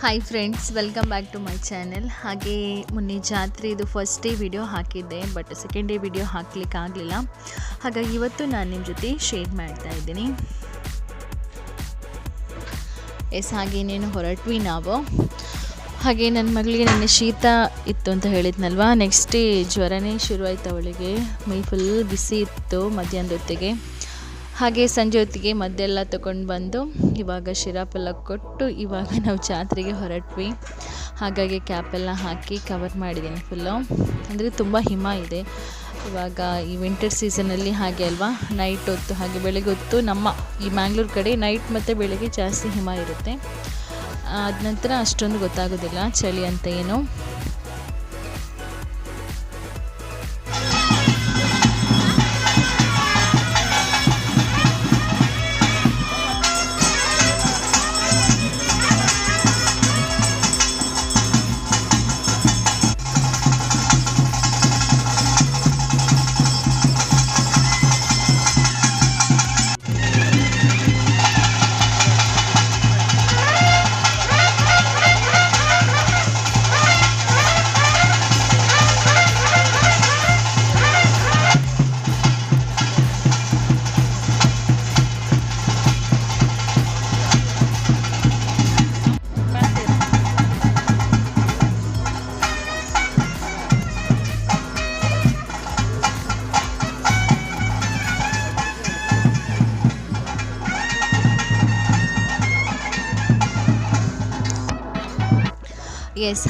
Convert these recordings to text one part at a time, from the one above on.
Hi friends, welcome back to my channel. ಹಾಗೆ ಮೊನ್ನೆ ಜಾತ್ರೆ ಇದು ಫಸ್ಟ್ ಡೇ ವಿಡಿಯೋ ಹಾಕಿದ್ದೆ, ಬಟ್ ಸೆಕೆಂಡ್ ಡೇ ವಿಡಿಯೋ ಹಾಕಲಿಕ್ಕಾಗಲಿಲ್ಲ. ಹಾಗಾಗಿ ಇವತ್ತು ನಾನು ನಿಮ್ಮ ಜೊತೆ ಶೇರ್ ಮಾಡ್ತಾ ಇದ್ದೀನಿ. ಹಾಗೆ ಇನ್ನೇನು ಹೊರಟ್ವಿ ನಾವು. ಹಾಗೆ ನನ್ನ ಮಗಳಿಗೆ ನೆನ್ನೆ ಶೀತ ಇತ್ತು ಅಂತ ಹೇಳಿದ್ನಲ್ವ. ನೆಕ್ಸ್ಟ್ ಡೇ ಜ್ವರನೇ ಶುರುವಾಯಿತು ಅವಳಿಗೆ. ಮೈ ಫುಲ್ ಬಿಸಿ ಇತ್ತು ಮಧ್ಯಾಹ್ನದ ಹೊತ್ತಿಗೆ. ಹಾಗೆ ಸಂಜೆ ಹೊತ್ತಿಗೆ ಮದ್ದೆಲ್ಲ ತೊಗೊಂಡು ಬಂದು ಇವಾಗ ಶಿರಾಪೆಲ್ಲ ಕೊಟ್ಟು ಇವಾಗ ನಾವು ಜಾತ್ರೆಗೆ ಹೊರಟ್ವಿ. ಹಾಗಾಗಿ ಕ್ಯಾಪೆಲ್ಲ ಹಾಕಿ ಕವರ್ ಮಾಡಿದ್ದೀನಿ ಫುಲ್ಲು. ಅಂದರೆ ತುಂಬ ಹಿಮ ಇದೆ ಇವಾಗ ಈ ವಿಂಟರ್ ಸೀಸನಲ್ಲಿ. ಹಾಗೆ ಅಲ್ವಾ, ನೈಟ್ ಹೊತ್ತು ಹಾಗೆ ಬೆಳಗ್ಗೆ ಹೊತ್ತು ನಮ್ಮ ಈ ಮ್ಯಾಂಗ್ಳೂರು ಕಡೆ ನೈಟ್ ಮತ್ತು ಬೆಳಗ್ಗೆ ಜಾಸ್ತಿ ಹಿಮ ಇರುತ್ತೆ. ಅದ ನಂತರ ಅಷ್ಟೊಂದು ಗೊತ್ತಾಗೋದಿಲ್ಲ ಚಳಿ ಅಂತ ಏನು.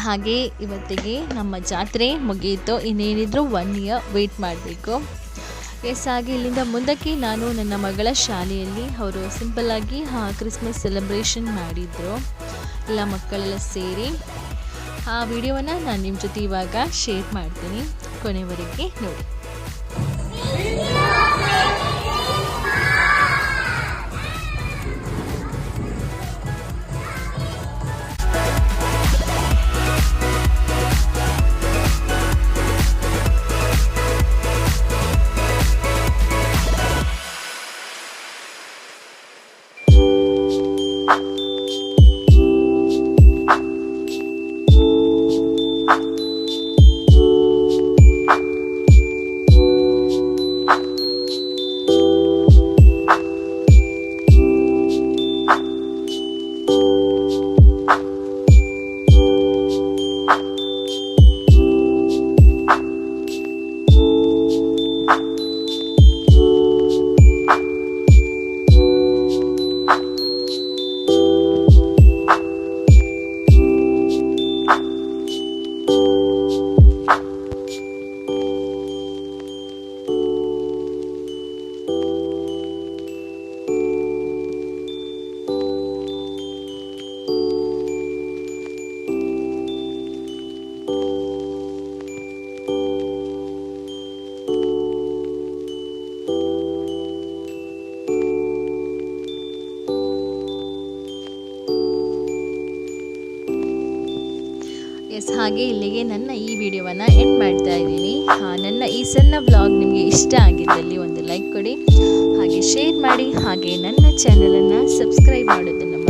ಹಾಗೆ ಇವತ್ತಿಗೆ ನಮ್ಮ ಜಾತ್ರೆ ಮುಗಿಯಿತು. ಇನ್ನೇನಿದ್ರು 1 year ವೆಯ್ಟ್ ಮಾಡಬೇಕು. ಹಾಗೆ ಇಲ್ಲಿಂದ ಮುಂದಕ್ಕೆ ನಾನು ನನ್ನ ಮಗಳ ಶಾಲೆಯಲ್ಲಿ ಅವರು ಸಿಂಪಲ್ಲಾಗಿ ಕ್ರಿಸ್ಮಸ್ ಸೆಲೆಬ್ರೇಷನ್ ಮಾಡಿದರು, ಎಲ್ಲ ಮಕ್ಕಳೆಲ್ಲ ಸೇರಿ. ಆ ವಿಡಿಯೋವನ್ನು ನಾನು ನಿಮ್ಮ ಜೊತೆ ಇವಾಗ ಶೇರ್ ಮಾಡ್ತೀನಿ, ಕೊನೆವರೆಗೆ ನೋಡಿ. ಹಾಗೆ ಇಲ್ಲಿಗೆ ನನ್ನ ಈ ವಿಡಿಯೋವನ್ನು ಎಂಡ್ ಮಾಡ್ತಾ ಇದ್ದೀನಿ. ನನ್ನ ಈ ಸಣ್ಣ ವ್ಲಾಗ್ ನಿಮಗೆ ಇಷ್ಟ ಆಗಿದ್ದಲ್ಲಿ ಒಂದು ಲೈಕ್ ಕೊಡಿ, ಹಾಗೆ ಶೇರ್ ಮಾಡಿ, ಹಾಗೆ ನನ್ನ ಚಾನಲನ್ನು ಸಬ್ಸ್ಕ್ರೈಬ್ ಮಾಡೋದನ್ನು